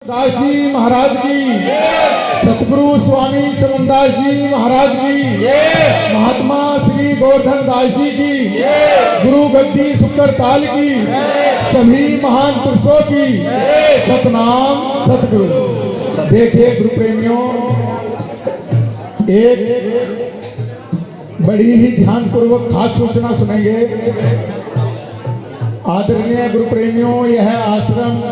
दास जी महाराज की, सतगुरु स्वामी समनदास जी महाराज की, महात्मा श्री गोवर्धन दास जी की, गुरु गद्दी शुक्रताल की, सभी महान पुरुषों की सतनाम सतगुरु। देखिए गुरु प्रेमियों, एक बड़ी ही ध्यान पूर्वक खास सूचना सुनेंगे। आदरणीय गुरु प्रेमियों, यह आश्रम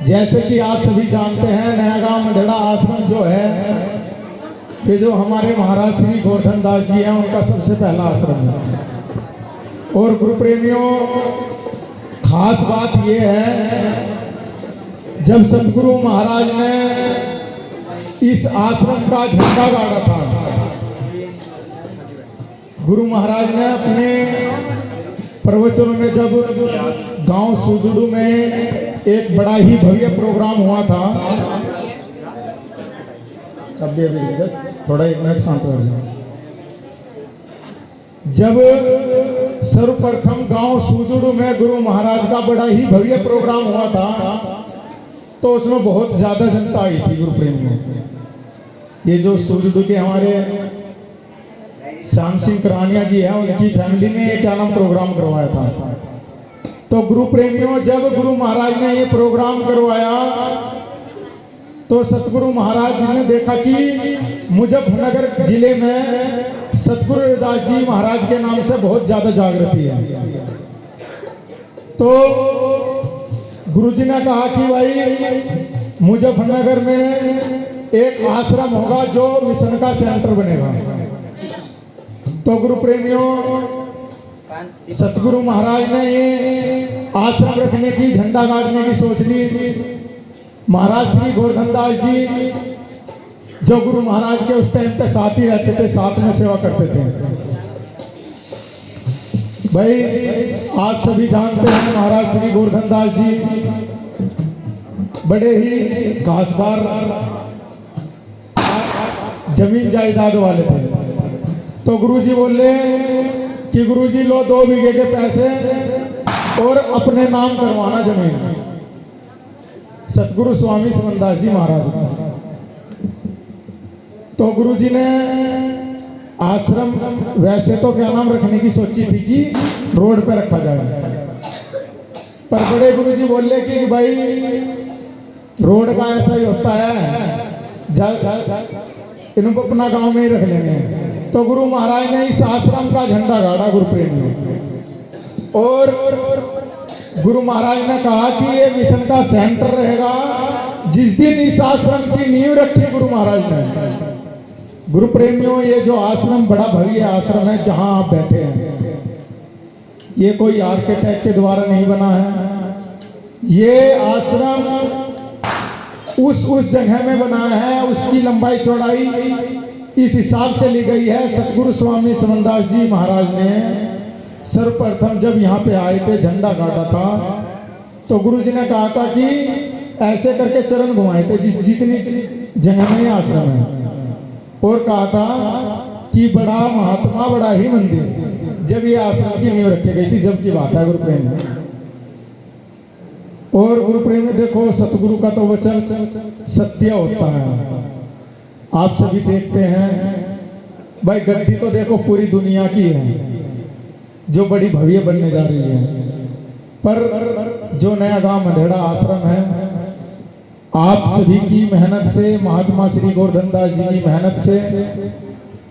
जैसे कि आप सभी जानते हैं, नया गांव मंडेड़ा आश्रम जो है, ये जो हमारे महाराज श्री गोवर्धन दास जी हैं, उनका सबसे पहला आश्रम है। और गुरु प्रेमियों, खास बात ये है, जब सतगुरु महाराज ने इस आश्रम का झंडा गाड़ा था, गुरु महाराज ने अपने प्रवचनों में, जब गांव सुजुड़ू में एक बड़ा ही भव्य प्रोग्राम हुआ था, सब थोड़ा एक मिनट शांत हो जाए। जब सर्वप्रथम गांव सुजुड़ू में गुरु महाराज का बड़ा ही भव्य प्रोग्राम हुआ था, तो उसमें बहुत ज्यादा जनता आई थी गुरु प्रेमियों। ये जो सुजुड़ू के हमारे श्याम सिंह करानिया जी है, उनकी फैमिली ने क्या नाम प्रोग्राम करवाया था। तो गुरु प्रेमियों, जब गुरु महाराज ने ये प्रोग्राम करवाया, तो सतगुरु महाराज जी ने देखा कि मुजफ्फरनगर जिले में सतगुरु रविदास जी महाराज के नाम से बहुत ज्यादा जागृति है। तो गुरु जी ने कहा कि भाई मुजफ्फरनगर में एक आश्रम होगा जो मिशन का सेंटर बनेगा। तो गुरु प्रेमियों, सतगुरु महाराज ने ये आश्रम रखने की, झंडा गाड़ने की सोच ली। महाराज श्री गोवर्धन दास जी, जो गुरु महाराज के उस टाइम पे साथ ही रहते थे, साथ में सेवा करते थे। भाई आप सभी जानते हैं, महाराज श्री गोवर्धन दास जी बड़े ही खासदार जमीन जायदाद वाले थे। तो गुरुजी बोले कि गुरुजी लो 2 बीघे के पैसे और अपने नाम करवाना जमीन, सतगुरु स्वामी समनदास जी महाराज। तो गुरुजी ने आश्रम वैसे तो क्या नाम रखने की सोची थी कि रोड पे रखा जाए, पर बड़े गुरुजी बोले कि भाई रोड का ऐसा ही होता है, इनको अपना गांव में ही रख लेंगे। तो गुरु महाराज ने इस आश्रम का झंडा गाड़ा गुरु प्रेमियों, और गुरु महाराज ने कहा कि ये मिशन का सेंटर रहेगा। जिस दिन इस आश्रम की नींव रखी गुरु महाराज ने, गुरु प्रेमियों, ये जो आश्रम बड़ा भव्य आश्रम है जहां आप बैठे हैं, ये कोई आर्किटेक्ट के द्वारा नहीं बना है। ये आश्रम उस जगह में बना है, उसकी लंबाई चौड़ाई इस हिसाब से ली गई है। सतगुरु स्वामी समनदास जी महाराज ने सर्वप्रथम जब यहाँ पे आए थे, झंडा गाड़ा था, तो गुरु जी ने कहा था कि ऐसे करके चरण घुमाए थे जितनी जगह में आश्रम है, और कहा था कि बड़ा महात्मा, बड़ा ही मंदिर, जब ये आश्रम की नींव रखी गई थी, जब की बात है गुरु प्रेम में। और गुरु प्रेम में देखो, सतगुरु का तो वचन सत्य होता है। आप सभी देखते हैं भाई, गद्दी तो देखो पूरी दुनिया की है, जो बड़ी भव्य बनने जा रही है, पर जो नया गांव मंडेड़ा आश्रम है, आप सभी की मेहनत से, महात्मा श्री गोवर्धन दास जी की मेहनत से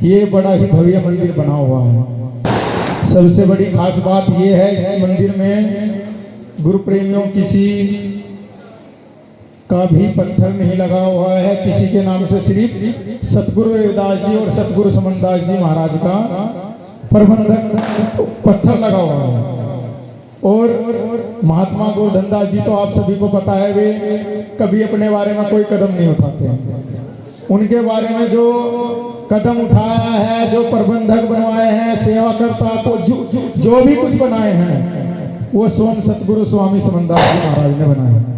ये बड़ा ही भव्य मंदिर बना हुआ है। सबसे बड़ी खास बात ये है, इस मंदिर में गुरु प्रेमियों किसी का भी पत्थर नहीं लगा हुआ है, किसी के नाम से सिर्फ सतगुरु रविदास जी और सतगुरु समनदास जी महाराज का प्रबंधक पत्थर लगा हुआ है। और महात्मा गोवर्धन दास जी तो आप सभी को पता है, वे कभी अपने बारे में कोई कदम नहीं उठाते। उनके बारे में जो कदम उठाया है, जो प्रबंधक बनवाए हैं, सेवा करता, तो जो भी कुछ बनाए हैं, वो स्वयं सतगुरु स्वामी समनदास जी महाराज ने बनाए।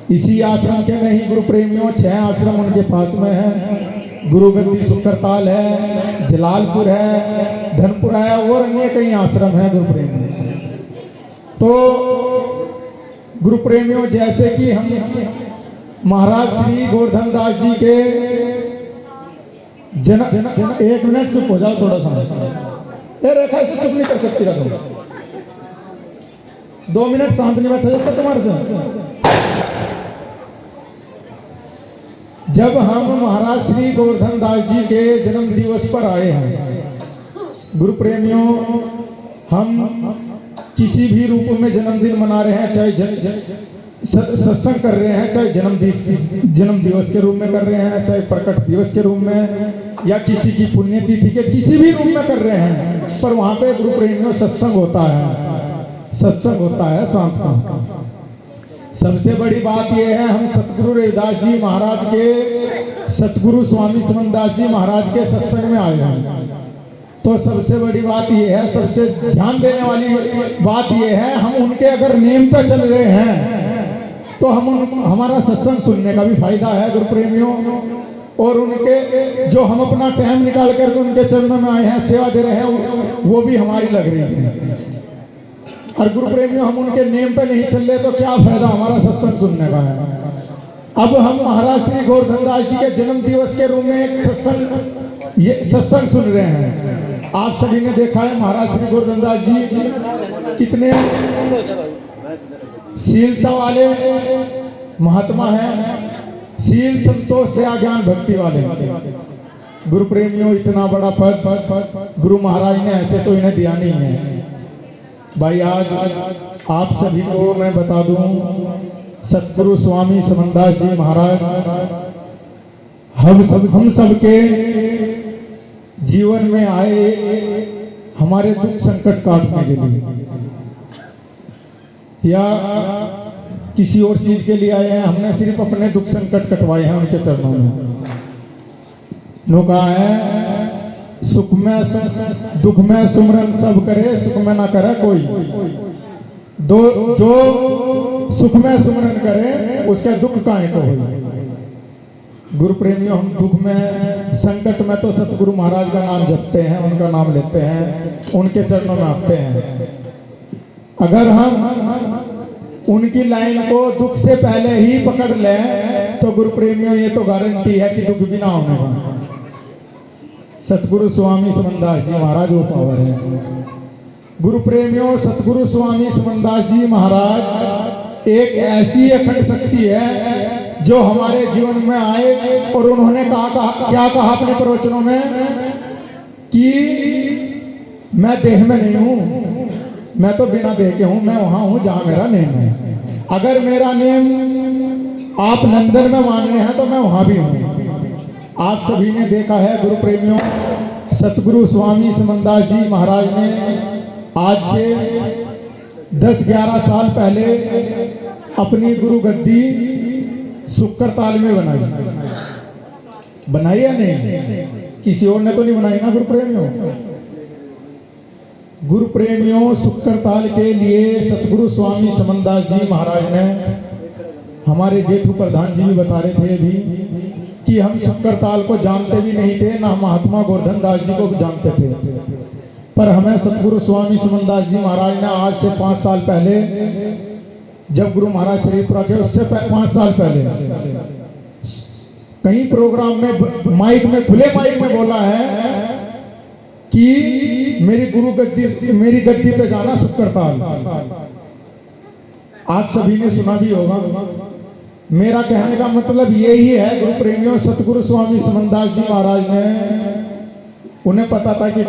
इसी आश्रम के नहीं गुरु प्रेमियों, 6 आश्रम उनके पास में है। गुरु गद्दी शुक्रताल है, जलालपुर है, धनपुर है, और अन्य कई आश्रम है गुरु प्रेमियों। तो गुरु प्रेमियों, जैसे कि हम महाराज श्री गोवर्धन दास जी के एक मिनट चुप हो जाओ थोड़ा सा। रेखा से चुप नहीं कर सकती रखो, 2 मिनट शांत नहीं बैठा जाता तुम्हारे से। जब हम महाराज श्री गोवर्धन दास जी के जन्म दिवस पर आए हैं गुरु प्रेमियों, हम किसी भी रूप में जन्मदिन मना रहे हैं, चाहे सत्संग कर रहे हैं, चाहे जन्म दिवस के रूप में कर रहे हैं, चाहे प्रकट दिवस के रूप में, या किसी की पुण्यतिथि के किसी भी रूप में कर रहे हैं, पर वहां पे गुरु प्रेमियों सत्संग होता है, सत्संग होता है शांत का। सबसे बड़ी बात यह है, हम सतगुरु रविदास जी महाराज के, सतगुरु स्वामी समनदास जी महाराज के सत्संग में आए हैं। तो सबसे बड़ी बात यह है, सबसे ध्यान देने वाली बात यह है, हम उनके अगर नियम पर चल रहे हैं तो हमारा सत्संग सुनने का भी फायदा है गुरु प्रेमियों, और उनके जो हम अपना टाइम निकाल कर उनके चरणों में आए हैं, सेवा दे रहे हैं, वो भी हमारी लग रही है। और गुरु प्रेमियों, हम उनके नियम पे नहीं चल रहे तो क्या फायदा हमारा सत्संग सुनने का है। अब हम महाराज श्री गोवर्धन दास जी के जन्म दिवस के रूप में एक सत्संग सुन रहे हैं। आप सभी ने देखा है महाराज श्री गोवर्धन दास जी कितने शीलता वाले महात्मा हैं, शील संतोष दया ज्ञान भक्ति वाले गुरु प्रेमियों। इतना बड़ा पद गुरु महाराज ने ऐसे तो इन्हें दिया नहीं है भाई। आज आप सभी को मैं बता दूं, सतगुरु स्वामी समनदास जी महाराज हम सब के जीवन में आए, हमारे दुख संकट काटने के लिए या किसी और चीज के लिए आए हैं। हमने सिर्फ अपने दुख संकट कटवाए हैं उनके चरणों में। नो कहा है, सुख में दुख में सुमरन सब करे, सुख में ना करे कोई। जो सुख में सुमरन करे उसके दुख काहे को हो। गुरु प्रेमियों, हम दुख में संकट में तो सतगुरु महाराज का नाम जपते हैं, उनका नाम लेते हैं, उनके चरणों में आते हैं। अगर हम उनकी लाइन को दुख से पहले ही पकड़ लें तो गुरु प्रेमियों, ये तो गारंटी है कि दुख भी ना होने का। सतगुरु स्वामी समनदास जी महाराज वो पावर है गुरु प्रेमियों। सतगुरु स्वामी समनदास जी महाराज एक ऐसी अखंड शक्ति है जो हमारे जीवन में आए, और उन्होंने क्या कहा अपने प्रवचनों में कि मैं देह में नहीं हूं, मैं तो बिना देह के हूं, मैं वहां हूं जहां मेरा नेम है। अगर मेरा नेम आप लंदन में मान रहे हैं तो मैं वहां भी हूं। आप सभी ने देखा है गुरु प्रेमियों, सतगुरु स्वामी समनदास जी महाराज ने आज से 10-11 साल पहले अपनी गुरु गद्दी सुक्करताल में बनाई या नहीं? किसी और ने तो नहीं बनाई ना गुरु प्रेमियों। गुरु प्रेमियों, सुक्करताल के लिए सतगुरु स्वामी समनदास जी महाराज ने, हमारे जेठू प्रधान जी भी बता रहे थे अभी कि हम सुक्करताल को जानते भी नहीं थे, ना महात्मा गोवर्धन दास जी को भी जानते थे, पर हमें सतगुरु स्वामी समनदास जी महाराज ने आज से 5 साल पहले, जब गुरु महाराज शरीफपुरा के उससे 5 साल पहले कहीं प्रोग्राम में माइक में, खुले माइक में बोला है कि मेरी गद्दी पे जाना सुक्करताल। आप सभी ने सुना भी होगा। मेरा कहने का मतलब यही है गुरु प्रेमियों, सतगुरु स्वामी समनदास जी महाराज ने, उन्हें पता था कि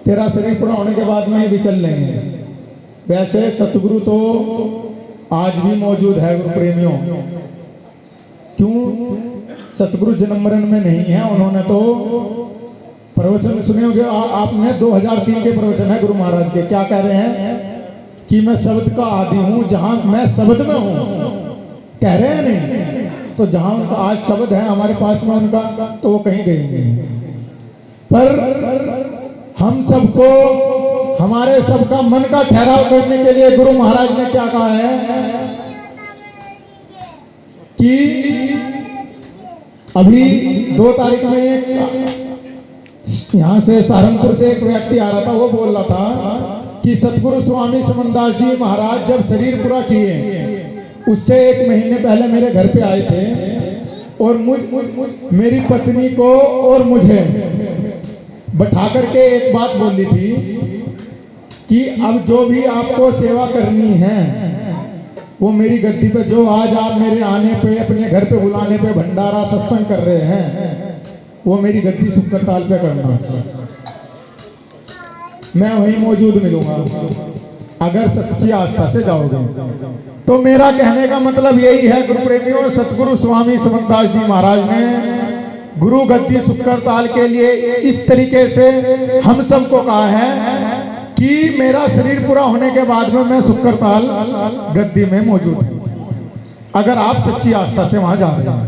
तेरा शरीर पूरा होने के बाद में भी चल लेंगे। वैसे सतगुरु तो आज भी मौजूद है गुरु प्रेमियों। क्यों? सतगुरु जन्म मरण में नहीं है। उन्होंने तो प्रवचन सुने होंगे आपने, 2003 के प्रवचन है गुरु महाराज के। क्या कह रहे हैं कि मैं शब्द का आदि हूं, जहां मैं शब्द में हूं, कह रहे हैं नहीं? तो जहां उनका आज शब्द है हमारे पास में उनका, तो वो कहीं गए नहीं। पर हम सबको, हमारे सबका मन का ठहराव करने के लिए गुरु महाराज ने क्या कहा है कि अभी 2 तारीख में यहां से सहारनपुर से एक व्यक्ति आ रहा था, वो बोल रहा था कि सतगुरु स्वामी समनदास जी महाराज जब शरीर पूरा किए उससे 1 महीने पहले मेरे घर पे आए थे और मेरी पत्नी को और मुझे बैठा करके एक बात बोली थी कि अब जो भी आपको सेवा करनी है वो मेरी गद्दी पे, जो आज आप मेरे आने पे, अपने घर पे बुलाने पे भंडारा सत्संग कर रहे हैं, वो मेरी गद्दी शुक्र ताल पे करना। मैं वहीं मौजूद मिलूंगा अगर सच्ची आस्था से जाओगे। तो मेरा कहने का मतलब यही है गुरु प्रेमियों, सतगुरु स्वामी समनदास जी महाराज ने गुरु गद्दी शुक्र ताल के लिए इस तरीके से हम सबको कहा है कि मेरा शरीर पूरा होने के बाद में मैं शुक्र ताल गद्दी में मौजूद हूँ, अगर आप सच्ची आस्था से वहां जा रहे हैं।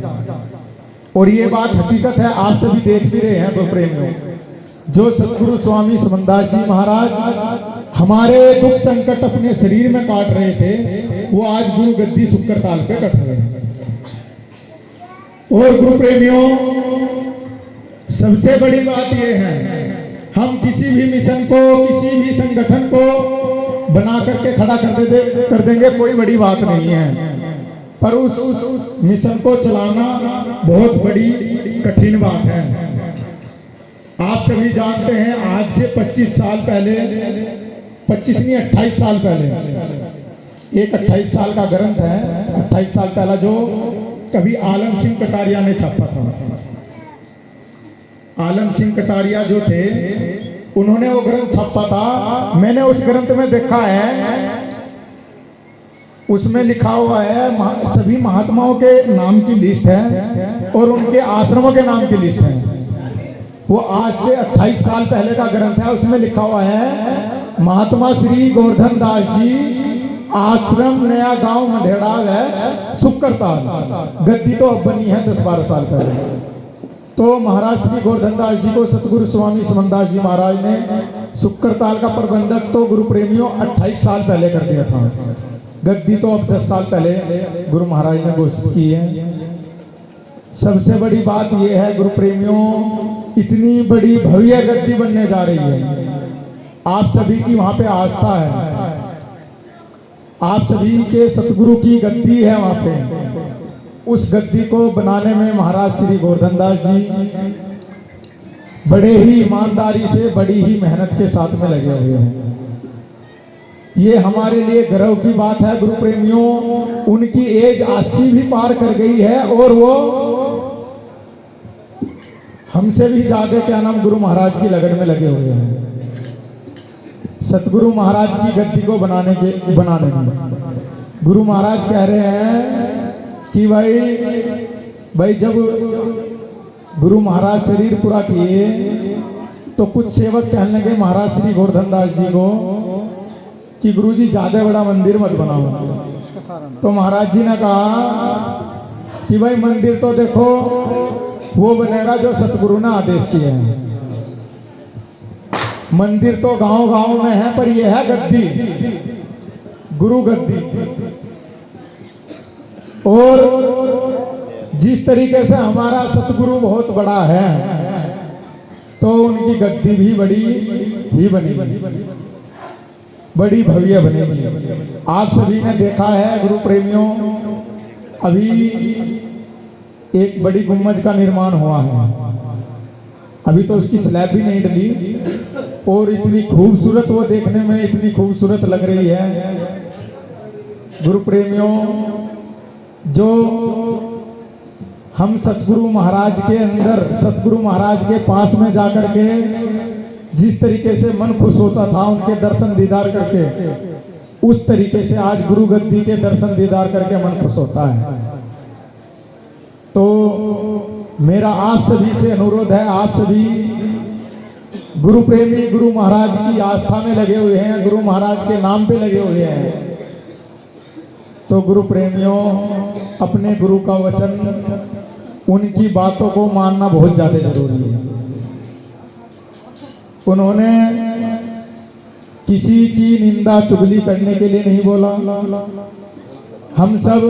और ये बात हकीकत है, आप सभी देख भी रहे हैं गुरु प्रेमियों, जो सतगुरु स्वामी समनदास जी महाराज हमारे दुख संकट अपने शरीर में काट रहे थे, वो आज गुरु गद्दी शुक्र ताल पे कट रहे हैं। और गुरु प्रेमियों, सबसे बड़ी बात यह है, हम किसी भी मिशन को, किसी भी संगठन को बना करके खड़ा कर देंगे, कोई बड़ी बात नहीं है, पर उस मिशन को चलाना बहुत बड़ी कठिन बात है। आप सभी जानते हैं आज से 25 साल पहले, 25 नहीं 28 साल पहले, एक 28 साल का ग्रंथ है, 28 साल पहला, जो कभी आलम सिंह कटारिया ने छापा था। आलम सिंह कटारिया जो थे, उन्होंने वो ग्रंथ छापा था। मैंने उस ग्रंथ में देखा है, उसमें लिखा हुआ है सभी महात्माओं के नाम की लिस्ट है और उनके आश्रमों के नाम की लिस्ट है। वो आज से 28 साल पहले का ग्रंथ है, उसमें लिखा हुआ है महात्मा श्री गोवर्धन दास जी आश्रम नया गांव मधेड़ा है शुक्र ताल। गद्दी तो अब बनी है 10-12 साल पहले। तो महाराज श्री गोवर्धन दास जी को सतगुरु स्वामी समनदास जी महाराज ने शुक्र ताल का प्रबंधक तो गुरु प्रेमियों 28 साल पहले कर दिया था। गद्दी तो अब 10 साल पहले गुरु महाराज ने घोषित की है। सबसे बड़ी बात यह है गुरु प्रेमियों, इतनी बड़ी भव्य गद्दी बनने जा रही है। आप सभी की वहां पे आस्था है, आप सभी के सतगुरु की गद्दी है वहां पे। उस गद्दी को बनाने में महाराज श्री गोवर्धन दास जी बड़े ही ईमानदारी से, बड़ी ही मेहनत के साथ में लगे हुए हैं। ये हमारे लिए गर्व की बात है गुरु प्रेमियों। उनकी एज 80 भी पार कर गई है और वो हमसे भी ज्यादा क्या नाम गुरु महाराज की लगन में लगे हुए हैं, सतगुरु महाराज की गद्दी को बनाने में। गुरु महाराज कह रहे हैं कि भाई जब गुरु महाराज शरीर पूरा किए तो कुछ सेवक कहने लगे महाराज श्री गोवर्धन दास जी को कि गुरुजी ज्यादा बड़ा मंदिर मत बनाओ। तो महाराज जी ने कहा कि भाई मंदिर तो देखो वो बनेगा जो सतगुरु ने आदेश किए हैं। मंदिर तो गांव-गांव में है, पर यह है गद्दी, गुरु गद्दी। और जिस तरीके से हमारा सतगुरु बहुत बड़ा है तो उनकी गद्दी भी बड़ी ही बनेगी, बड़ी भव्य बनेगी। आप सभी ने देखा है गुरु प्रेमियों, अभी एक बड़ी गुम्बज का निर्माण हुआ है, अभी तो उसकी स्लैब भी नहीं डली और इतनी खूबसूरत, वो देखने में इतनी खूबसूरत लग रही है गुरु प्रेमियों। जो हम सतगुरु महाराज के अंदर, सतगुरु महाराज के पास में जाकर के जिस तरीके से मन खुश होता था उनके दर्शन दीदार करके, उस तरीके से आज गुरु गद्दी के दर्शन दीदार करके मन खुश होता है। तो मेरा आप सभी से अनुरोध है, आप सभी गुरु प्रेमी गुरु महाराज की आस्था में लगे हुए हैं, गुरु महाराज के नाम पे लगे हुए हैं, तो गुरु प्रेमियों अपने गुरु का वचन, उनकी बातों को मानना बहुत ज्यादा जरूरी है। उन्होंने किसी की निंदा चुगली करने के लिए नहीं बोला। हम सब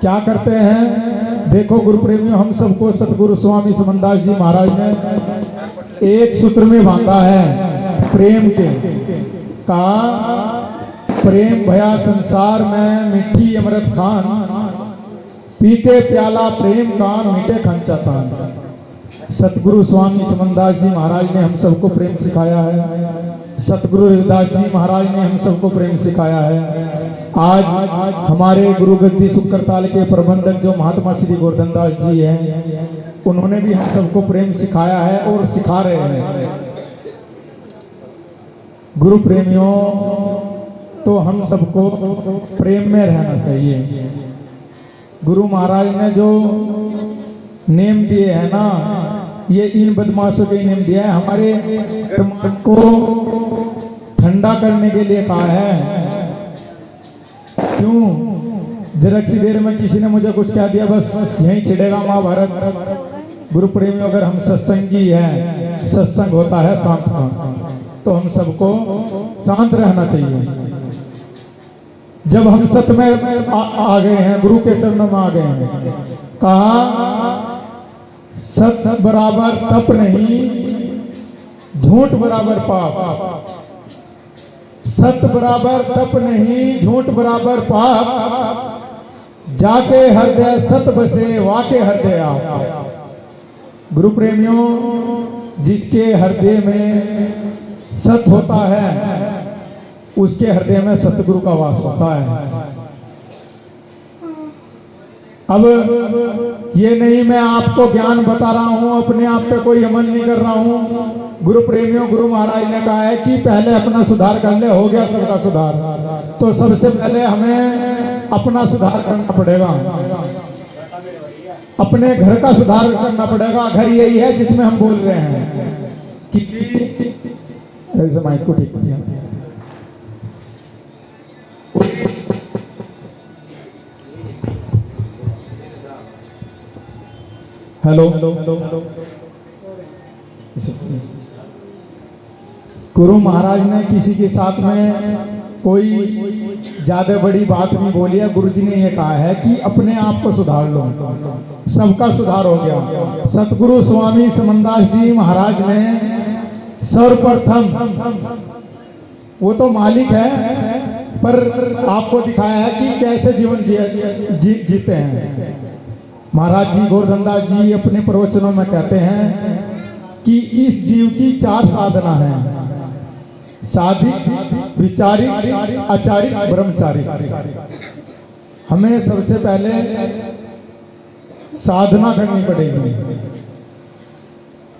क्या करते हैं, देखो गुरु प्रेमियों, हम सबको सतगुरु स्वामी समनदास जी महाराज ने एक सूत्र में बांधा है, प्रेम के। कहा प्रेम भया संसार में मिठी अमृत खान, पी के प्याला प्रेम का मीठे खंचातान। सतगुरु स्वामी समनदास जी महाराज ने हम सबको प्रेम सिखाया है। सतगुरु रविदास जी महाराज ने हम सबको प्रेम सिखाया है। आज हमारे गुरु गद्दी सुकरताल के प्रबंधक जो महात्मा श्री गोवर्धन दास जी हैं, उन्होंने भी हम सबको प्रेम सिखाया है और सिखा रहे हैं। गुरु प्रेमियों, तो हम सबको प्रेम में रहना चाहिए। गुरु महाराज ने जो नेम दिए हैं ना, ये इन बदमाशों के नेम दिया है। हमारे मन को ठंडा करने के लिए कहा है। क्यों? जरा सी देर में किसी ने मुझे कुछ कह दिया, बस यहीं छिड़ेगा महाभारत। गुरु प्रेमियों, अगर हम सत्संगी हैं, सत्संग होता है शांत का, तो हम सबको शांत रहना चाहिए। जब हम सत्य में आ गए हैं, गुरु के चरणों में आ गए हैं, कहा सत्य बराबर तप नहीं, झूठ बराबर पाप। सत्य बराबर तप नहीं, झूठ बराबर पाप। जाके हृदय सत बसे, वाके हृदय आप। गुरु प्रेमियों, जिसके हृदय में सत्य होता है, उसके हृदय में सतगुरु का वास होता है। अब ये नहीं मैं आपको ज्ञान बता रहा हूं, अपने आप पे कोई अमल नहीं कर रहा हूं। गुरु प्रेमियों, गुरु महाराज ने कहा है कि पहले अपना सुधार कर ले, हो गया सबका सुधार। तो सबसे पहले हमें अपना सुधार करना पड़ेगा, अपने घर का सुधार करना पड़ेगा। घर यही है जिसमें हम बोल रहे हैं। किसी माइक को ठीक किया। हेलो, गुरु महाराज ने किसी के साथ में कोई ज्यादा बड़ी बात नहीं बोली है। गुरु जी ने यह कहा है कि अपने आप को सुधार लो, सबका सुधार हो गया। सतगुरु स्वामी समनदास जी महाराज ने सर्वप्रथम, वो तो मालिक है, पर आपको दिखाया है कि कैसे जीवन जीते हैं। महाराज जी गोवर्धन दास जी अपने प्रवचनों में कहते हैं कि इस जीव की 4 साधना है: साधिक, विचारिक, आचारिक, ब्रह्मचारिक। हमें सबसे पहले साधना करनी पड़ेगी,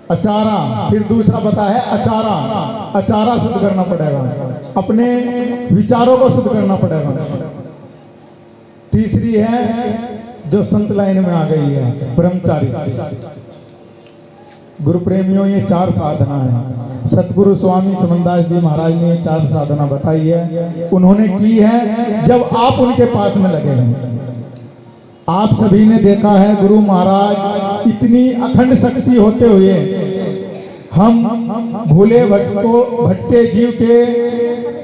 आचारा। फिर दूसरा बता है आचारा, आचारा शुद्ध करना पड़ेगा, अपने विचारों को शुद्ध करना पड़ेगा। तीसरी है जो संत लाइन में आ गई है, ब्रह्मचारी। गुरु प्रेमियों, ये 4 साधना है। सतगुरु स्वामी समनदास जी महाराज ने ये 4 साधना बताई है। उन्होंने की है जब आप उनके पास में लगे हैं। आप सभी ने देखा है, गुरु महाराज इतनी अखंड शक्ति होते हुए हम भूले भटके जीव के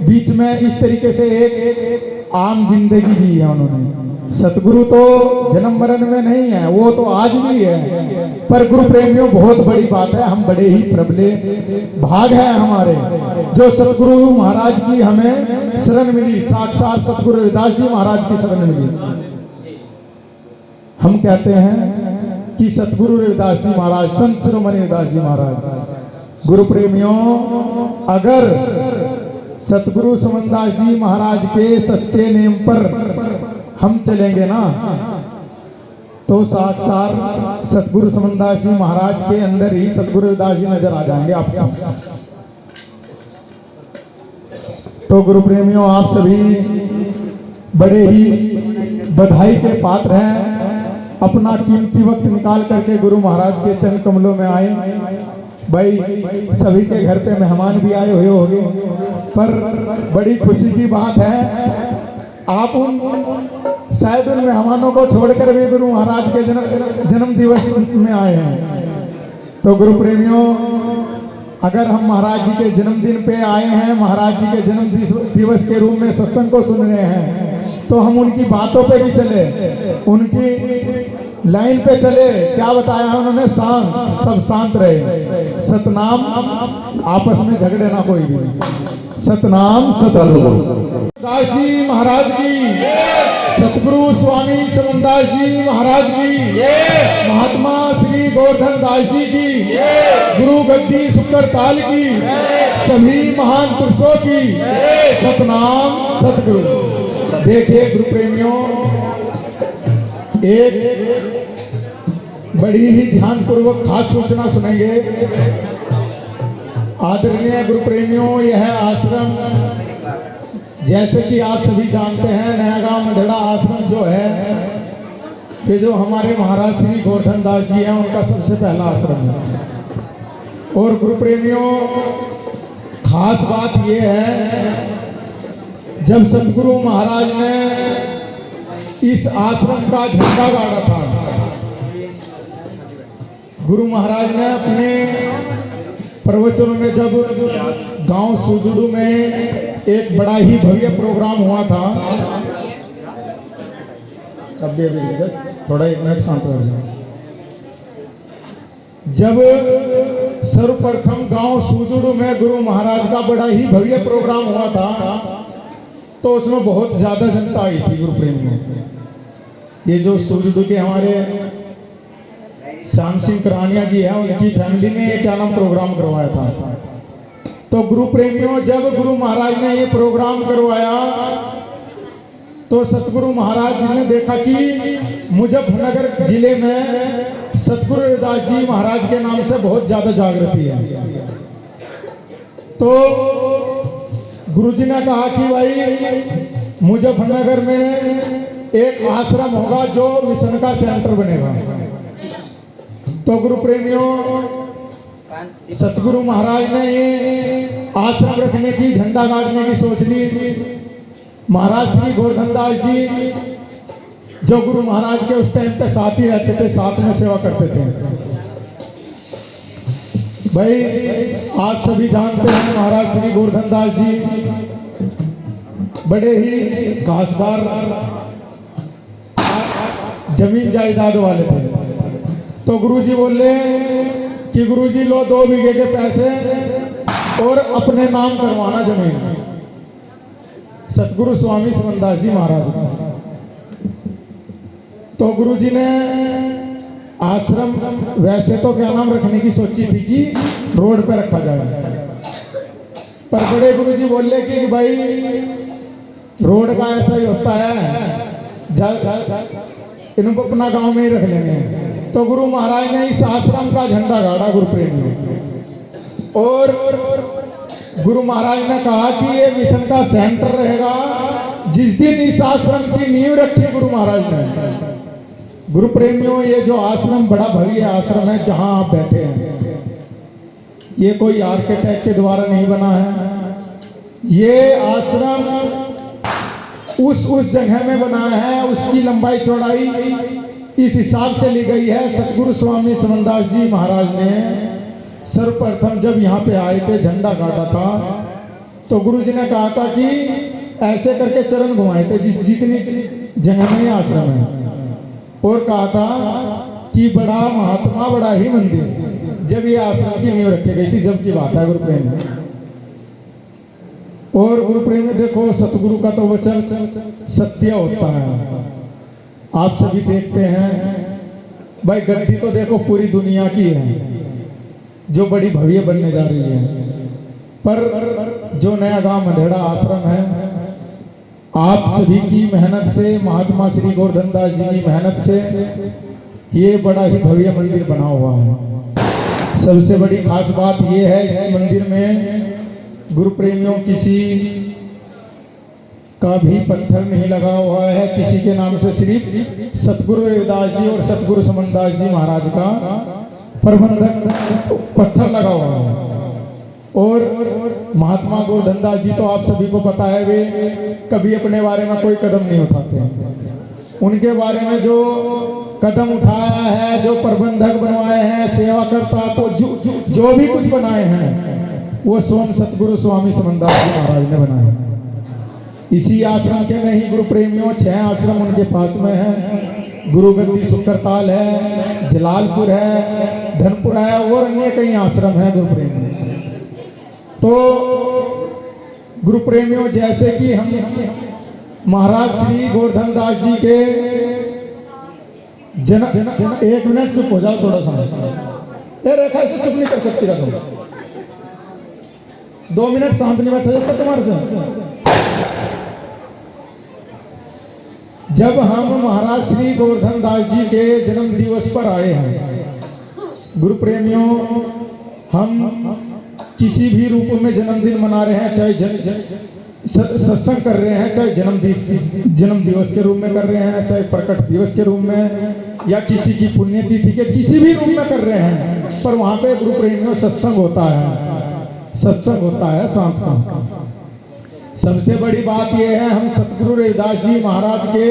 बीच में इस तरीके से एक आम जिंदगी जी है उन्होंने। सतगुरु तो जन्म मरण में नहीं है, वो तो आज भी है। पर गुरु प्रेमियों, बहुत बड़ी बात है, हम बड़े ही प्रबले भाग है हमारे जो सतगुरु महाराज की हमें शरण मिली। साक्षात सतगुरु रविदास जी महाराज की शरण मिली। हम कहते हैं कि सतगुरु रविदास जी महाराज, संत शिरोमणि रविदास जी महाराज। गुरु प्रेमियों, अगर सतगुरु समनदास जी महाराज के सच्चे नेम पर हम चलेंगे ना, तो साक्षात सतगुरु समनदास जी महाराज के अंदर ही सतगुरु रविदास जी नजर आ जाएंगे आपको। तो गुरु प्रेमियों, आप सभी बड़े ही बधाई के पात्र हैं। अपना कीमती वक्त निकाल करके गुरु महाराज के चरण कमलों में आए। भाई, सभी के घर पे मेहमान भी आए हुए होंगे, पर बड़ी खुशी की बात है आप उन शायद उन मेहमानों को छोड़कर भी गुरु महाराज के जन्म दिवस में आए हैं। तो गुरु प्रेमियों, अगर हम महाराज जी के जन्मदिन पे आए हैं, महाराज जी के जन्म दिवस के रूप में सत्संग को सुन रहे हैं, तो हम उनकी बातों पे भी चले, उनकी लाइन पे चले। क्या बताया उन्होंने? शांत, सब शांत रहे, सतनाम, आपस में झगड़े ना कोई भी, सतनाम सतगुरु दास जी महाराज की, सतगुरु स्वामी समनदास जी महाराज की, महात्मा श्री गोवर्धन दास जी की, गुरु गद्दी सुकरताल की, सभी महान पुरुषों की सतनाम सतगुरु। देखिए गुरु प्रेमियों, एक बड़ी ही ध्यान पूर्वक खास सूचना सुनेंगे। आदरणीय गुरु प्रेमियों, यह आश्रम जैसे कि आप सभी जानते हैं, नया गांव मंडेड़ा आश्रम जो है, ये जो हमारे महाराज श्री गोवर्धन दास जी हैं, उनका सबसे पहला आश्रम है। और गुरु प्रेमियों, खास बात यह है, जब सतगुरु महाराज ने इस आश्रम का झंडा गाड़ा था, गुरु महाराज ने अपने प्रवचनों में, जब गांव सुजुड़ू में एक बड़ा ही भव्य प्रोग्राम हुआ था, थोड़ा एक मिनट शांत हो जाओ। जब सर्वप्रथम गांव सुजुड़ू में गुरु महाराज का बड़ा ही भव्य प्रोग्राम हुआ था, तो उसमें बहुत ज्यादा जनता आई थी गुरु प्रेमियों। ये जो सुजुड़ू के हमारे श्याम सिंह करानिया जी है, उनकी फैमिली ने क्या नाम प्रोग्राम करवाया था। तो गुरु प्रेमियों, जब गुरु महाराज ने ये प्रोग्राम करवाया, तो सतगुरु महाराज जी ने देखा कि मुजफ्फरनगर जिले में सतगुरु रविदास जी महाराज के नाम से बहुत ज्यादा जागृति है। तो गुरु जी ने कहा कि भाई मुजफ्फरनगर में एक आश्रम होगा जो मिशन का सेंटर बनेगा। तो गुरु प्रेमियों, सतगुरु महाराज ने ये आश्रम रखने की, झंडा गाड़ने की सोच ली। महाराज श्री गोवर्धन दास जी जो गुरु महाराज के उस टाइम पे साथ ही रहते थे, साथ में सेवा करते थे। भाई आप सभी जानते हैं, महाराज श्री गोवर्धन दास जी बड़े ही खासदार जमीन जायदाद वाले थे। तो गुरुजी बोले कि गुरुजी लो 2 बीघे के पैसे और अपने नाम करवाना जमीन, सतगुरु स्वामी समनदास जी महाराज। तो गुरुजी ने आश्रम वैसे तो क्या नाम रखने की सोची थी कि रोड पे रखा जाए, पर बड़े गुरुजी बोले कि भाई रोड का ऐसा ही होता है, इनको अपना गांव में ही रख लेंगे। तो गुरु महाराज ने इस आश्रम का झंडा गाड़ा गुरु प्रेमियों, और गुरु महाराज ने कहा कि ये मिशन का सेंटर रहेगा। जिस दिन इस आश्रम की नींव रखी गुरु महाराज ने, गुरु प्रेमियों, ये जो आश्रम बड़ा भव्य आश्रम है जहां आप बैठे हैं, ये कोई आर्किटेक्ट के द्वारा नहीं बना है। ये आश्रम उस जगह में बना है, उसकी लंबाई चौड़ाई इस हिसाब से ली गई है। सतगुरु स्वामी समनदास जी महाराज ने सर्वप्रथम जब यहाँ पे आए थे, झंडा गाड़ा था, तो गुरु जी ने कहा था कि ऐसे करके चरण घुमाए थे जितनी जगह में आश्रम है, और कहा था कि बड़ा महात्मा, बड़ा ही मंदिर, जब ये आश्रम की नींव रखी गई थी, जब की बात है गुरु प्रेम में। और गुरु प्रेम में देखो, सतगुरु का तो वचन सत्य होता है। आप सभी देखते हैं भाई, गद्दी तो देखो पूरी दुनिया की है, जो बड़ी भव्य बनने जा रही है, पर जो नया गांव मंडेड़ा आश्रम है, आप सभी की मेहनत से, महात्मा श्री गोवर्धन दास जी की मेहनत से ये बड़ा ही भव्य मंदिर बना हुआ है। सबसे बड़ी खास बात ये है, इस मंदिर में गुरु प्रेमियों किसी का भी पत्थर नहीं लगा हुआ है, किसी के नाम से सिर्फ सतगुरु रविदास जी और सतगुरु समनदास जी महाराज का प्रबंधक पत्थर लगा हुआ है। और महात्मा गोवर्धन दास जी तो आप सभी को पता है, वे कभी अपने बारे में कोई कदम नहीं उठाते। उनके बारे में जो कदम उठाया है, जो प्रबंधक बनवाए हैं, सेवा करता, तो जो भी कुछ बनाए हैं, वो स्वयं सतगुरु स्वामी समनदास जी महाराज ने बनाए। इसी आश्रम के नहीं गुरु प्रेमियों, 6 आश्रम उनके पास में है। गुरु गद्दी सुकरताल है, जलालपुर है, धनपुर है, और अन्य कई आश्रम है गुरु प्रेमियों। तो गुरु प्रेमियों, जैसे कि हम महाराज श्री गोवर्धन दास जी के एक मिनट चुप हो जाओ थोड़ा सा। रेखा से चुप नहीं कर सकती रखो, 2 मिनट शांत नहीं बैठा जाता तुम्हारे से। जब हम महाराज श्री गोवर्धन दास जी के जन्म दिवस पर आए हैं गुरु प्रेमियों, हम किसी भी रूप में जन्मदिन मना रहे हैं, चाहे सत्संग कर रहे हैं, चाहे जन्म दिवस के रूप में कर रहे हैं, चाहे प्रकट दिवस के रूप में, या किसी की पुण्यतिथि के किसी भी रूप में कर रहे हैं, पर वहां पे गुरु प्रेमियों सत्संग होता है, सत्संग होता है साथ का। सबसे बड़ी बात यह है, हम सतगुरु रविदास जी महाराज के,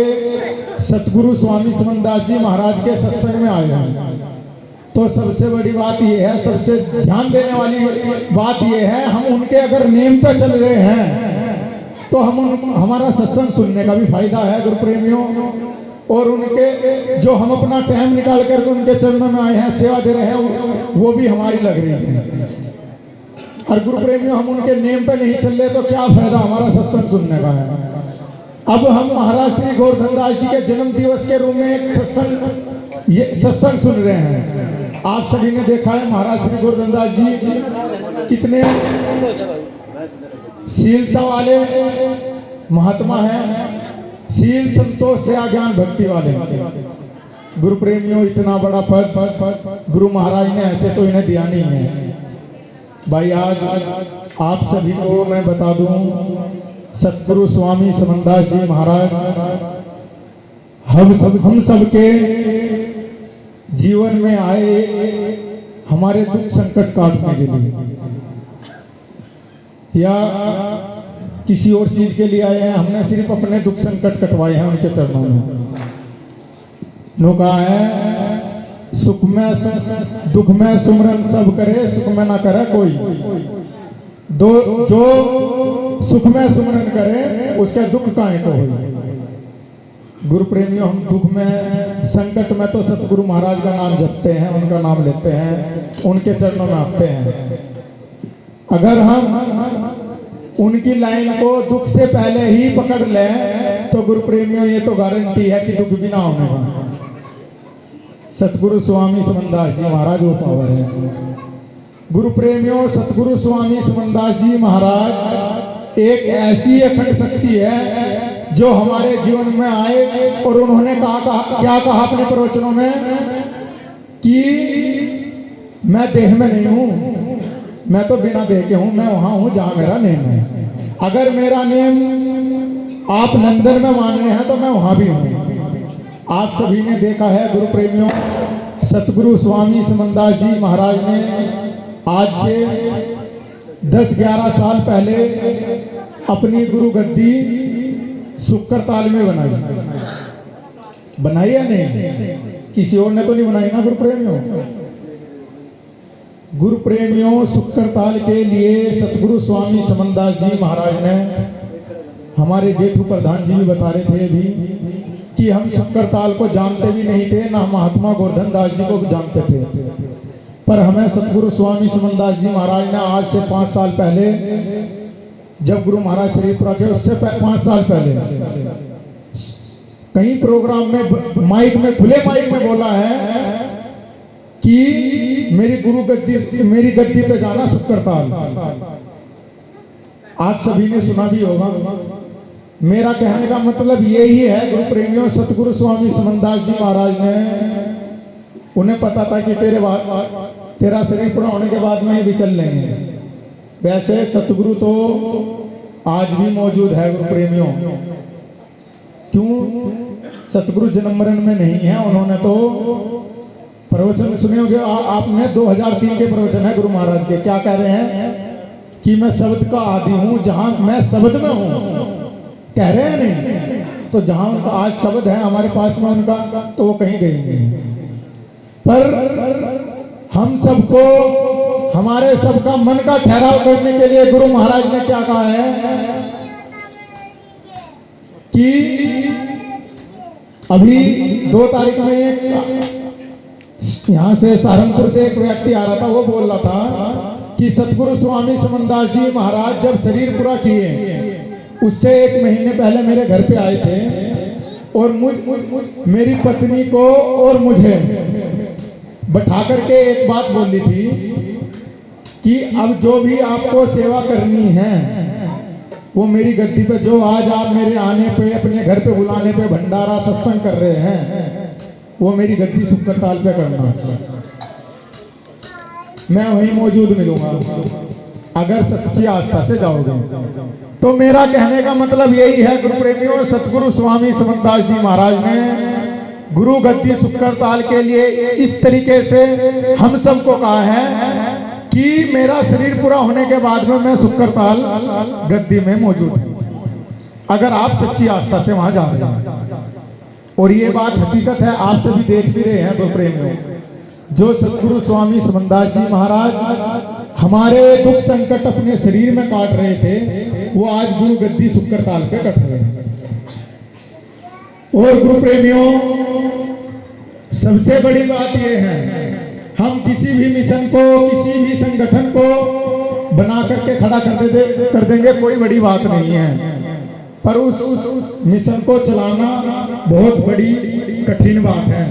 सतगुरु स्वामी समनदास जी महाराज के सत्संग में आए हैं। तो सबसे बड़ी बात यह है, सबसे ध्यान देने वाली बात यह है, हम उनके अगर नेम पर चल रहे हैं तो हमारा सत्संग सुनने का भी फायदा है गुरु प्रेमियों, और उनके जो हम अपना टाइम निकाल कर उनके चरणों में आए हैं, सेवा दे रहे हैं, वो भी हमारी लग रही है। और गुरु प्रेमियों, हम उनके नेम पे नहीं चल रहे तो क्या फायदा हमारा सत्संग सुनने का है। अब हम महाराज श्री गोवर्धन दास जी के जन्म दिवस के रूप में एक सत्संग सुन रहे हैं। आप सभी ने देखा है महाराज श्री गोवर्धन दास जी कितने शीलता वाले महात्मा हैं, शील संतोष दया ज्ञान भक्ति वाले गुरु प्रेमियों। इतना बड़ा पद गुरु महाराज ने ऐसे तो इन्हें दिया नहीं है भाई। आज आप सभी को मैं बता दूं, सतगुरु स्वामी समनदास जी महाराज हम सब के जीवन में आए हमारे दुख संकट काटने के लिए, या किसी और चीज के लिए आए हैं। हमने सिर्फ अपने दुख संकट कटवाए हैं उनके चरणों में। नो कहा है, सुख में दुख में सुमरन सब करे, सुख में ना करे कोई। जो सुख में सुमरन करे उसके दुख काहे को होई। गुरु प्रेमियों, हम दुख में संकट में तो सतगुरु महाराज का नाम जपते हैं, उनका नाम लेते हैं, उनके चरणों में आते हैं। अगर हम उनकी लाइन को दुख से पहले ही पकड़ लें तो गुरु प्रेमियों, ये तो गारंटी है कि दुख भी ना होने का। सतगुरु स्वामी समनदास जी महाराज वो पावर है गुरु प्रेमियों। सतगुरु स्वामी समनदास जी महाराज एक ऐसी अखंड शक्ति है जो हमारे जीवन में आए, और उन्होंने क्या कहा अपने प्रवचनों में कि मैं देह में नहीं हूं, मैं तो बिना देह के हूं, मैं वहां हूं जहां मेरा नेम है। अगर मेरा नेम आप लंदन में मान रहे हैं तो मैं वहां भी हूं। आप सभी ने देखा है गुरु प्रेमियों, सतगुरु स्वामी समनदास जी महाराज ने आज से 10-11 साल पहले अपनी गुरु गद्दी सुक्करताल में बनाई या नहीं? किसी और ने तो नहीं बनाई ना गुरु प्रेमियों। गुरु प्रेमियों, सुक्करताल के लिए सतगुरु स्वामी समनदास जी महाराज ने, हमारे जेठू प्रधान जी भी बता रहे थे अभी कि हम सुक्करताल को जानते भी नहीं थे, ना महात्मा गोवर्धन दास जी को भी जानते थे, पर हमें सतगुरु स्वामी समनदास जी महाराज ने आज से 5 साल पहले, जब गुरु महाराज शरीफपुरा के उससे 5 साल पहले कहीं प्रोग्राम में माइक में, खुले माइक में बोला है कि मेरी गद्दी पे जाना सुक्करताल। आप सभी ने सुना भी होगा। मेरा कहने का मतलब यही है गुरु प्रेमियों, सतगुरु स्वामी समनदास जी महाराज ने, उन्हें पता था कि तेरा शरीर पूरा होने के बाद में भी चल लेंगे। वैसे सतगुरु तो आज भी मौजूद है गुरु प्रेमियों। क्यों? सतगुरु जन्म मरण में नहीं है। उन्होंने तो प्रवचन सुने होंगे आपने, 2003 के प्रवचन है गुरु महाराज के। क्या कह रहे हैं कि मैं शब्द का आदि हूं, जहां मैं शब्द में हूं, कह रहे हैं नहीं? तो जहां उनका आज शब्द है हमारे पास में उनका, तो वो कहीं गई नहीं। पर हम सबको, हमारे सबका मन का ठहराव करने के लिए गुरु महाराज ने क्या कहा है कि अभी 2 तारीख में यहां से सहारनपुर से एक व्यक्ति आ रहा था, वो बोल रहा था कि सतगुरु स्वामी समनदास जी महाराज जब शरीर पूरा किए उससे 1 महीने पहले मेरे घर पे आए थे और मेरी पत्नी को और मुझे बैठा करके एक बात बोली थी कि अब जो भी आपको सेवा करनी है वो मेरी गद्दी पे, जो आज आप मेरे आने पे, अपने घर पे बुलाने पे भंडारा सत्संग कर रहे हैं, वो मेरी गद्दी सुक्करताल पे करना। मैं वहीं मौजूद मिलूंगा अगर सच्ची आस्था से जाओगे। तो मेरा कहने का मतलब यही है गुरु प्रेमियों, सतगुरु स्वामी समनदास जी महाराज ने गुरु गद्दी सुक्करताल के लिए इस तरीके से हम सबको कहा है कि मेरा शरीर पूरा होने के बाद में मैं सुक्करताल गद्दी में मौजूद हूँ, अगर आप सच्ची आस्था से वहां जा रहे हैं। और ये बात हकीकत है, आप सभी देख भी रहे हैं गुरु प्रेमियों, जो सतगुरु स्वामी समनदास जी महाराज हमारे दुख संकट अपने शरीर में काट रहे थे, वो आज गुरु गद्दी सुक्करताल पे कट रहे हैं। और गुरु प्रेमियों, सबसे बड़ी बात यह है, हम किसी भी मिशन को, किसी भी संगठन को बना करके खड़ा कर देंगे, कोई बड़ी बात नहीं है, पर उस मिशन को चलाना बहुत बड़ी कठिन बात है।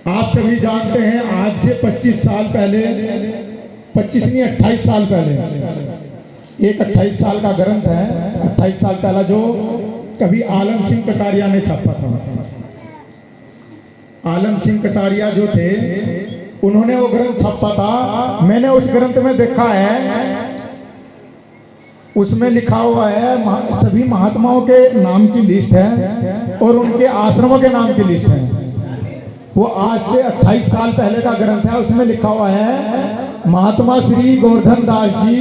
आप सभी जानते हैं, आज से 25 साल पहले, 25 नहीं 28 साल पहले, एक 28 साल का ग्रंथ है, 28 साल पहला, जो कभी आलम सिंह कटारिया ने छापा था। आलम सिंह कटारिया जो थे, उन्होंने वो ग्रंथ छापा था। मैंने उस ग्रंथ में देखा है, उसमें लिखा हुआ है सभी महात्माओं के नाम की लिस्ट है और उनके आश्रमों के नाम की लिस्ट है। वो आज से 28 साल पहले का ग्रंथ है, उसमें लिखा हुआ है महात्मा श्री गोवर्धन दास जी,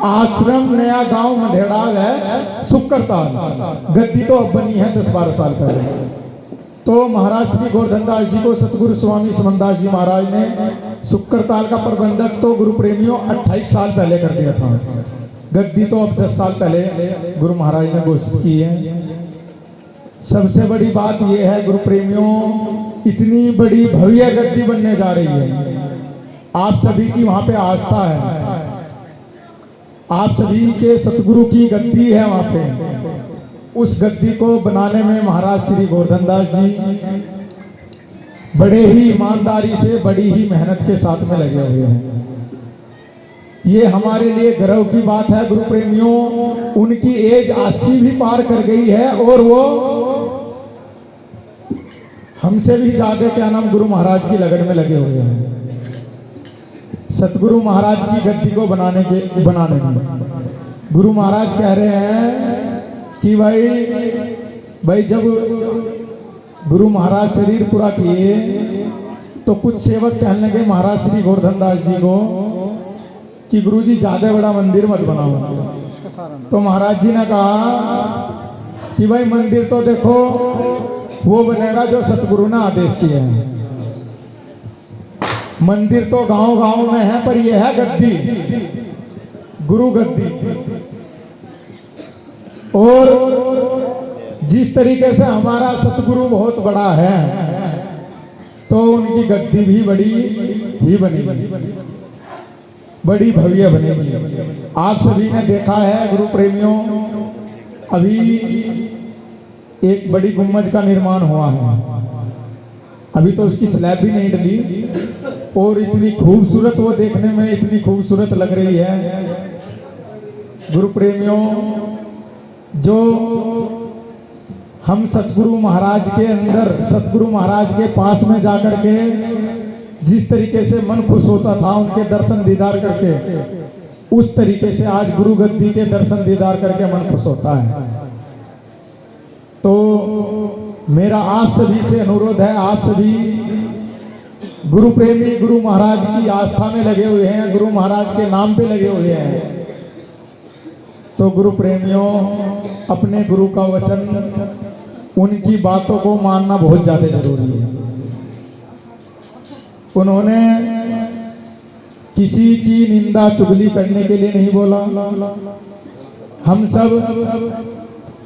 आश्रम नया गांव मधेड़ा है, सुक्करताल। गद्दी तो अब बनी है 10-12 साल पहले। तो महाराज श्री गोवर्धन दास जी को सतगुरु स्वामी समनदास जी महाराज ने सुक्करताल का प्रबंधक तो गुरु प्रेमियों 28 साल पहले कर दिया था। गद्दी तो अब 10 साल पहले गुरु महाराज ने घोषित की है। सबसे बड़ी बात यह है गुरु प्रेमियों, इतनी बड़ी भव्य गद्दी बनने जा रही है। आप सभी की वहां पे आस्था है, आप सभी के सतगुरु की गद्दी है वहां पे। उस गद्दी को बनाने में महाराज श्री गोवर्धन दास जी बड़े ही ईमानदारी से, बड़ी ही मेहनत के साथ में लगे हुए हैं। ये हमारे लिए गर्व की बात है गुरु प्रेमियों। उनकी एज 80 भी पार कर गई है और वो हमसे भी ज्यादा क्या नाम गुरु महाराज की लगन में लगे हुए हैं, सतगुरु महाराज की गद्दी को बनाने में। गुरु महाराज कह रहे हैं कि भाई जब गुरु महाराज शरीर पूरा किए तो कुछ सेवक कहने लगे महाराज श्री गोवर्धन दास जी को कि गुरुजी ज्यादा बड़ा मंदिर मत बनाओ। तो महाराज जी ने कहा कि भाई मंदिर तो देखो वो बनेगा जो सतगुरु ने आदेश किया है। मंदिर तो गांव-गांव में है, पर यह है गद्दी, गुरु गद्दी। और जिस तरीके से हमारा सतगुरु बहुत बड़ा है, तो उनकी गद्दी भी बड़ी ही बनेगी, बड़ी भव्य बनेगी। आप सभी ने देखा है गुरु प्रेमियों, अभी एक बड़ी गुम्बज का निर्माण हुआ है, अभी तो उसकी स्लैब भी नहीं डली और इतनी खूबसूरत, वो देखने में इतनी खूबसूरत लग रही है गुरु प्रेमियों। जो हम सतगुरु महाराज के अंदर, सतगुरु महाराज के पास में जाकर के जिस तरीके से मन खुश होता था उनके दर्शन दीदार करके, उस तरीके से आज गुरु गद्दी के दर्शन दीदार करके मन खुश होता है। तो मेरा आप सभी से अनुरोध है, आप सभी गुरु प्रेमी गुरु महाराज की आस्था में लगे हुए हैं, गुरु महाराज के नाम पे लगे हुए हैं, तो गुरु प्रेमियों अपने गुरु का वचन, उनकी बातों को मानना बहुत ज्यादा जरूरी है। उन्होंने किसी की निंदा चुगली करने के लिए नहीं बोला। हम सब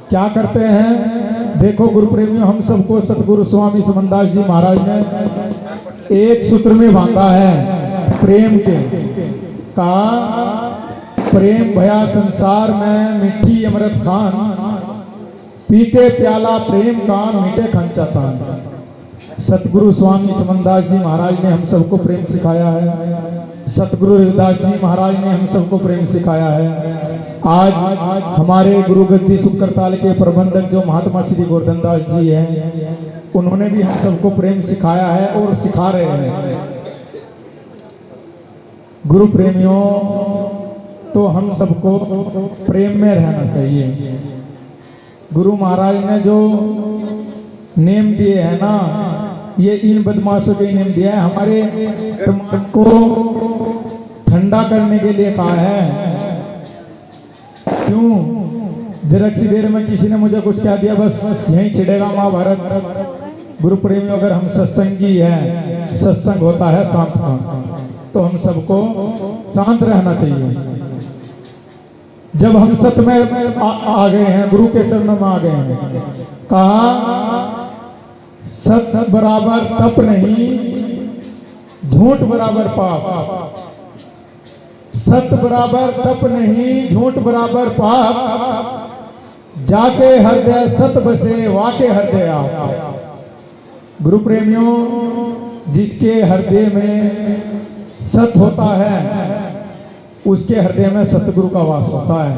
क्या करते हैं, देखो गुरु प्रेमियों, हम सबको सतगुरु स्वामी समनदास जी महाराज ने एक सूत्र में बांधा है, प्रेम के। कहा प्रेम भया संसार में मिठी अमृत खान, पी के प्याला प्रेम का मीठे खंचाता। सतगुरु स्वामी समनदास जी महाराज ने हम सबको प्रेम सिखाया है। सतगुरु रविदास जी महाराज ने हम सबको प्रेम सिखाया है। आज हमारे गुरु गद्दी सुकरताल के प्रबंधक जो महात्मा श्री गोवर्धन दास जी हैं, उन्होंने भी हम सबको प्रेम सिखाया है और सिखा रहे हैं। गुरु प्रेमियों, तो हम सबको प्रेम में रहना चाहिए। गुरु महाराज ने जो नेम दिए हैं ना, ये इन बदमाशों के नेम दिया है। हमारे मन को ठंडा करने के लिए कहा है। क्यों? जरा सी देर में किसी ने मुझे कुछ कह दिया, बस यहीं छिड़ेगा महाभारत। गुरु प्रेमियों, अगर हम सत्संगी हैं, सत्संग होता है शांत का, तो हम सबको शांत रहना चाहिए। जब हम सत्य में आ गए हैं, गुरु के चरणों में आ गए हैं, कहा सत्य बराबर तप नहीं, झूठ बराबर पाप। सत्य बराबर तप नहीं, झूठ बराबर पाप। जाके हृदय सत बसे, वाके हृदय आप। गुरु प्रेमियों, जिसके हृदय में सत होता है, उसके हृदय में सतगुरु का वास होता है।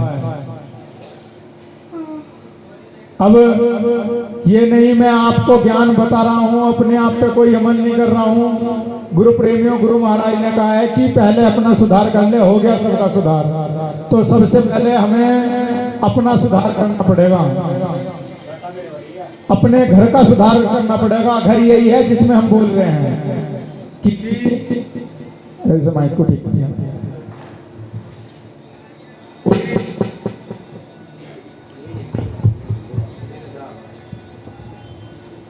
अब ये नहीं मैं आपको ज्ञान बता रहा हूं, अपने आप पे कोई अमल नहीं कर रहा हूं। गुरु प्रेमियों, गुरु महाराज ने कहा है कि पहले अपना सुधार कर ले, हो गया सबका सुधार। तो सबसे पहले हमें अपना सुधार करना पड़ेगा, अपने घर का सुधार करना पड़ेगा। घर यही है जिसमें हम बोल रहे हैं। किसी माइक को ठीक किया।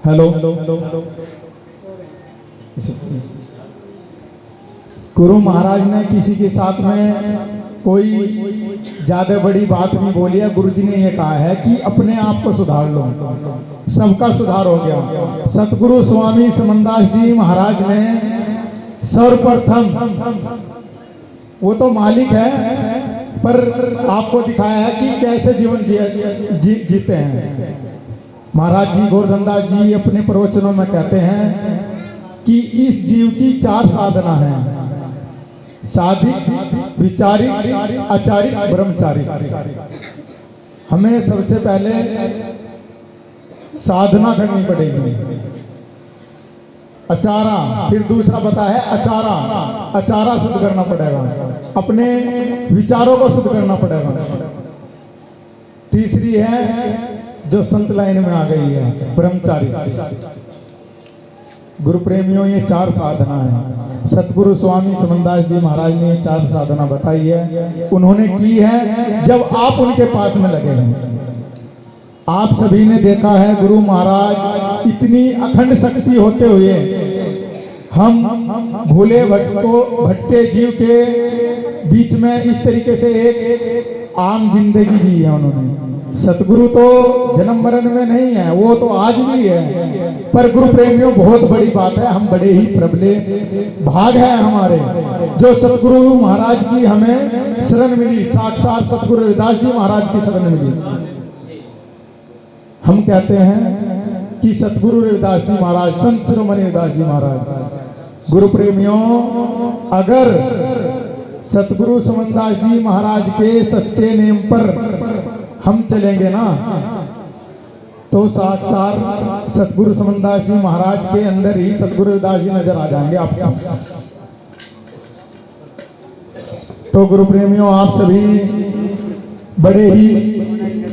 हेलो, गुरु महाराज ने किसी के साथ में कोई ज्यादा बड़ी बात नहीं बोली है। गुरु जी ने यह कहा है कि अपने आप को सुधार लो, सबका सुधार हो गया। सतगुरु स्वामी समनदास जी महाराज ने सर्वप्रथम, वो तो मालिक है, पर आपको दिखाया है कि कैसे जीवन जीते हैं। महाराज जी गोवर्धन दास जी अपने प्रवचनों में कहते हैं कि इस जीव की 4 साधना है: साधिक, विचारिक, आचारिक, ब्रह्मचारिक। हमें सबसे पहले साधना करनी पड़ेगी, अचारा। फिर दूसरा बता है अचारा, अचारा शुद्ध करना पड़ेगा, अपने विचारों को शुद्ध करना पड़ेगा। तीसरी है जो संत लाइन में आ गई है, ब्रह्मचारी। गुरु प्रेमियों, ये 4 साधना है। सतगुरु स्वामी समनदास जी महाराज ने 4 साधना बताई है, उन्होंने की है जब आप उनके पास में लगे हैं। आप सभी ने देखा है, गुरु महाराज इतनी अखंड शक्ति होते हुए हम भूले भटके जीव के बीच में इस तरीके से एक आम जिंदगी जी है उन्होंने। सतगुरु तो जन्म मरण में नहीं है, वो तो आज भी है। पर गुरु प्रेमियों, बहुत बड़ी बात है, हम बड़े ही प्रबले भाग है हमारे जो सतगुरु महाराज की हमें शरण मिली। साक्षात सतगुरु रविदास जी महाराज की शरण मिली। हम कहते हैं कि सतगुरु रविदास जी महाराज, संत शिरोमणि रविदास जी महाराज। गुरु प्रेमियों, अगर सतगुरु समनदास जी महाराज के सच्चे नेम पर हम चलेंगे ना, तो साक्षात सतगुरु समनदास जी महाराज के अंदर ही सतगुरु रविदास जी नजर आ जाएंगे आपको। तो गुरु प्रेमियों, आप सभी बड़े ही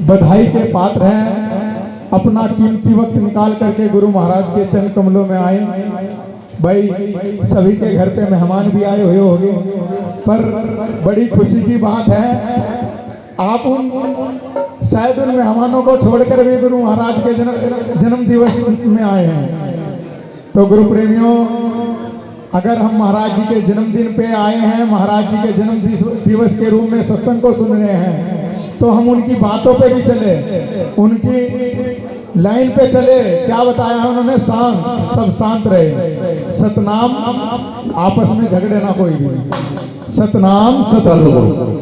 बधाई के पात्र हैं। अपना कीमती वक्त निकाल करके गुरु महाराज के चरण कमलों में आए। भाई, सभी के घर पे मेहमान भी आए हुए होंगे, पर बड़ी खुशी की बात है आप शायद उन मेहमानों को छोड़कर भी गुरु महाराज के जन्म दिवस में आए हैं। तो गुरु प्रेमियों, अगर हम महाराज जी के जन्मदिन पे आए हैं, महाराज जी के जन्म दिवस के रूप में सत्संग को सुन रहे हैं, तो हम उनकी बातों पे भी चले, उनकी लाइन पे चले। क्या बताया है उन्होंने? शांत, सब शांत रहे, सतनाम, आपस में झगड़े ना कोई भी, सतनाम सतगुरु।